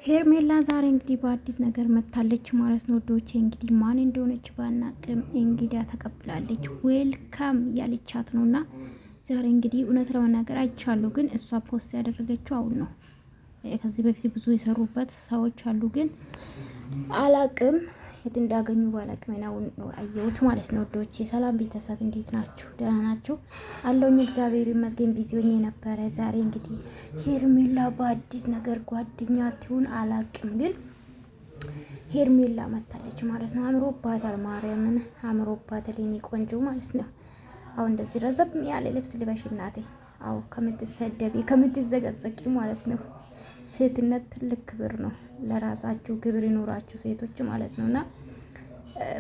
ሄርሜላ ዛሬ እንግዲህ በአዲስ ነገር መታለች ማለት ነው። ወዶቼ እንግዲህ ማን እንደሆነች ባናቅም እንግዲያ ተቀብላለች። ዌልካም ያለቻት ነውና ዛሬ እንግዲህ እውነት ለመናገር አይቻለሁ፣ ግን እሷ ፖስት ያደረገችው አሁን ነው። ከዚህ በፊት ብዙ የሰሩበት ሰዎች አሉ፣ ግን አላቅም የት እንዳገኙ ባላቅም አሁን ነው አየሁት ማለት ነው። ወዶቼ ሰላም ቤተሰብ እንዴት ናችሁ? ደህና ናችሁ? አለውኝ እግዚአብሔር ይመስገን። ቢዚ ሆኜ ነበረ። ዛሬ እንግዲህ ሄርሜላ በአዲስ ነገር ጓደኛ ትሁን አላቅም፣ ግን ሄርሜላ መታለች ማለት ነው። አምሮባታል፣ ማርያምን አምሮባታል የኔ ቆንጆ ማለት ነው። አሁን እንደዚህ ረዘም ያለ ልብስ ልበሽ እናቴ። አዎ ከምትሰደቢ ከምትዘቀዘቂ ማለት ነው። ሴትነት ትልቅ ክብር ነው። ለራሳችሁ ክብር ይኖራችሁ ሴቶች ማለት ነውና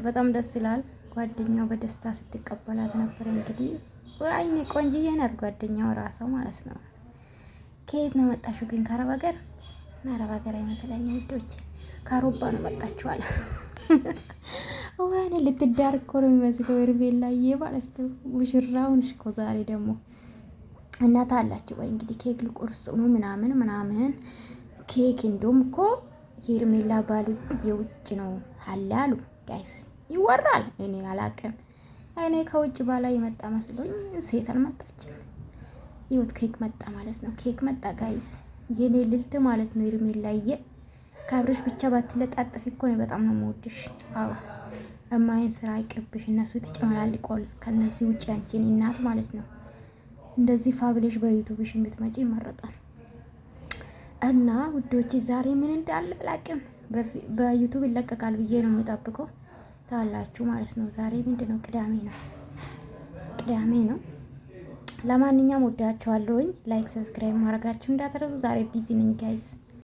በጣም ደስ ይላል። ጓደኛው በደስታ ስትቀበላት ነበር። እንግዲህ አይኔ ቆንጅዬ ናት ጓደኛው ራሷ ማለት ነው። ከየት ነው መጣሽው ግን? ከአረብ ሀገር? አረብ ሀገር አይመስለኝም ውዶች፣ ከአውሮፓ ነው መጣችው አለ። ወይኔ ልትዳር እኮ ነው የሚመስለው ሄርሜላዬ ማለት ነው። ሙሽራውን እኮ ዛሬ ደግሞ እናት አላችሁ ወይ እንግዲህ ኬክ ልቁርስ ነው ምናምን ኬክ እንደውም እኮ ሄርሜላ ባሉ የውጭ ነው አላሉ ጋይስ ይወራል። እኔ አላቅም። እኔ ከውጭ ባላ የመጣ መስሎኝ ሴት አልመጣችም። ይወት ኬክ መጣ ማለት ነው። ኬክ መጣ ጋይስ፣ የኔ ልልት ማለት ነው። ሄርሜላዬ ካብርሽ ብቻ ባትለጣጥፊ እኮ ነው በጣም ነው የምወድሽ። አዎ እማይን ስራ ይቅርብሽ። እነሱ ተጨመላልቆል ከነዚህ ውጭ አንቺን እናት ማለት ነው። እንደዚህ ፋብሌሽ በዩቲዩብሽ ብትመጪ ይመረጣል። እና ውዶቼ ዛሬ ምን እንዳለ አላቅም። በዩቲዩብ ይለቀቃል ብዬ ነው የምጠብቀው። ታላችሁ ማለት ነው። ዛሬ ምንድነው? ቅዳሜ ነው። ለማንኛውም ወዳችኋለሁኝ። ላይክ ሰብስክራይብ ማድረጋችሁ እንዳትረሱ። ዛሬ ቢዚ ነኝ ጋይስ።